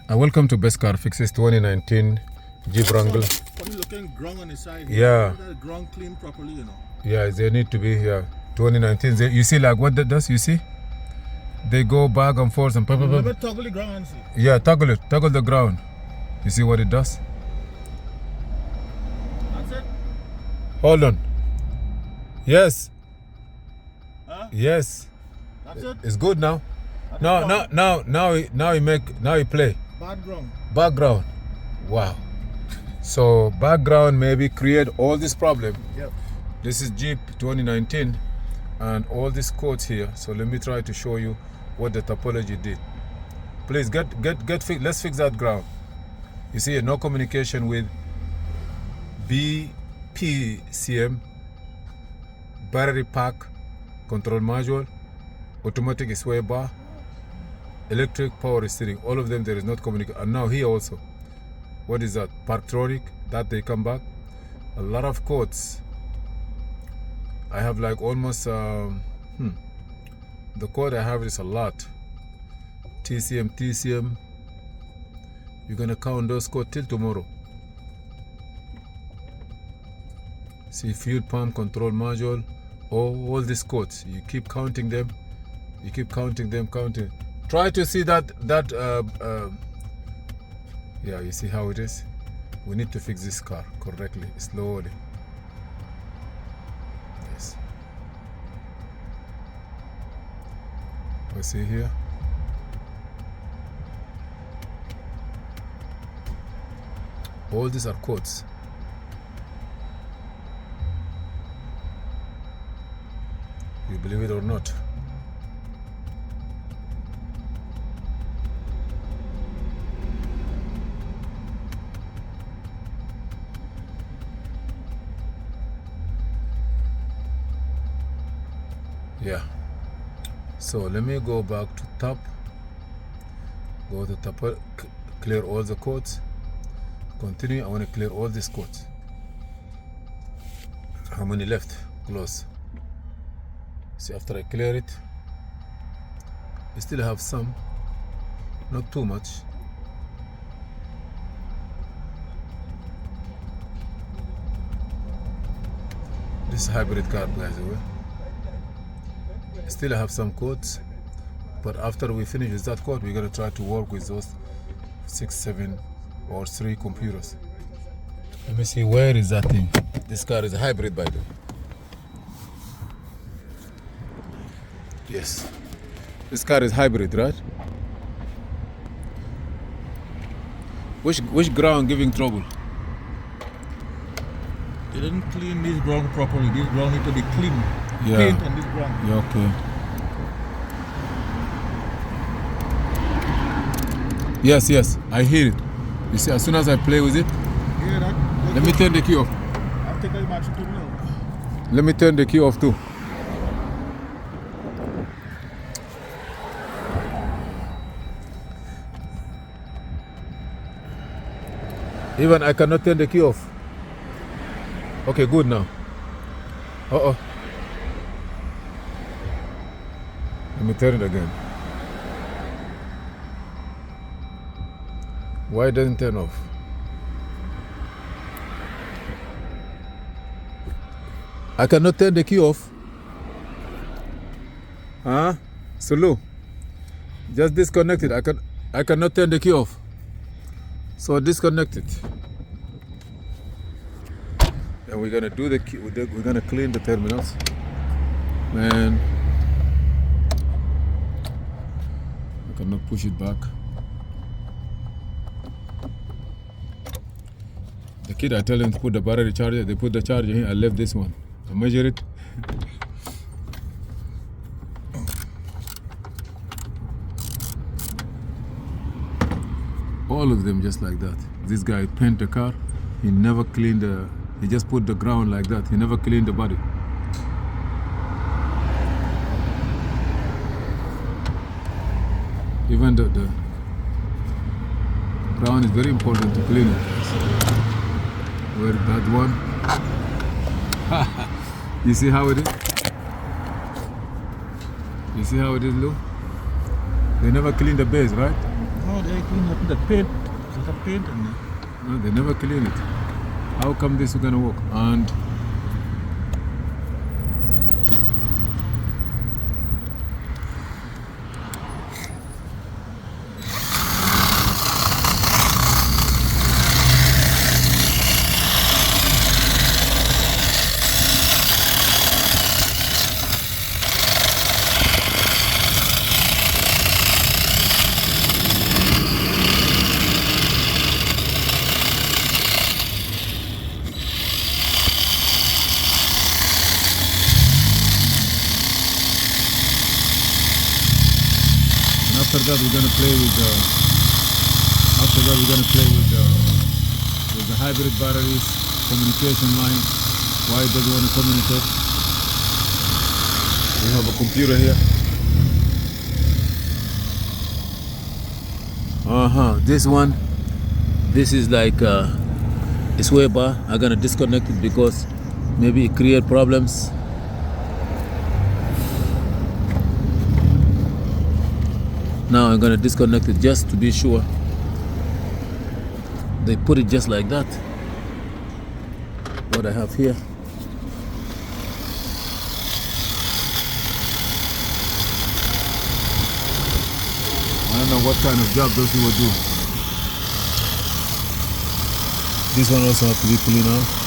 Welcome to Best Car Fixes 2019 Jeep Wrangler. Funny looking grung on the side. Yeah. That grung clean properly, you know. Yeah, they need to be here. 2019. You see, like what that does? You see? They go back and forth and Toggle the ground and see. Yeah, toggle it. Toggle the ground. You see what it does? That's it. Hold on. Yes. Huh? Yes. That's it. It's good now. Now you play. Background. Wow. So background maybe create all this problem. Yep. This is Jeep 2019 and all these codes here. So let me try to show you what the topology did. Please let's fix that ground. You see no communication with BPCM, battery pack, control module, automatic sway bar, electric power steering. All of them there is not communication. And now here also, what is that? Parktronic, that they come back. A lot of codes. I have like almost the code I have is a lot. TCM. You're gonna count those codes till tomorrow. See, fuel pump, control module, all these codes. You keep counting them. You keep counting them. Try to see that yeah, you see how it is? We need to fix this car correctly, slowly. Yes. We see here. All these are codes. You believe it or not? Yeah. So let me go back to top. Go to top, clear all the codes. Continue. I want to clear all these codes. How many left? Close. See, after I clear it, I still have some, not too much. This is a hybrid car, by the way. Still have some codes, but after we finish with that code, we're gonna try to work with those 6, 7, or 3 computers. Let me see, where is that thing? This car is a hybrid, by the way. Yes, this car is hybrid, right? Which ground giving trouble? They didn't clean this ground properly. This ground need to be clean. Yeah. Paint on this ground. Yeah, okay. Yes, I hear it. You see, as soon as I play with it, Yeah, that. let me turn the key off. I'll take a match to now. Let me turn the key off too. Even I cannot turn the key off. Okay, good now. Uh-oh. Let me turn it again. Why it doesn't turn off? I cannot turn the key off. Huh? Sulu. Just disconnect it. I cannot turn the key off. So disconnect it. And we're gonna do the key, we're gonna clean the terminals. Man, I cannot push it back. The kid, I tell them to put the battery charger, they put the charger here. I left this one. I measure it. All of them just like that. This guy paint the car. He never cleaned he just put the ground like that. He never cleaned the body. Even the ground is very important to clean it. Where that one? You see how it is? You see how it is, Lou? They never clean the base, right? Oh, they clean up the paint. There's a paint in there. No, they never clean it. How come this is gonna work? And after that we're gonna play with the hybrid batteries, communication line, why it doesn't want to communicate. We have a computer here. This is like a sway bar. I'm gonna disconnect it because maybe it create problems. Now I'm gonna disconnect it just to be sure. They put it just like that. What I have here. I don't know what kind of job those people do. This one also has to be cleaned out.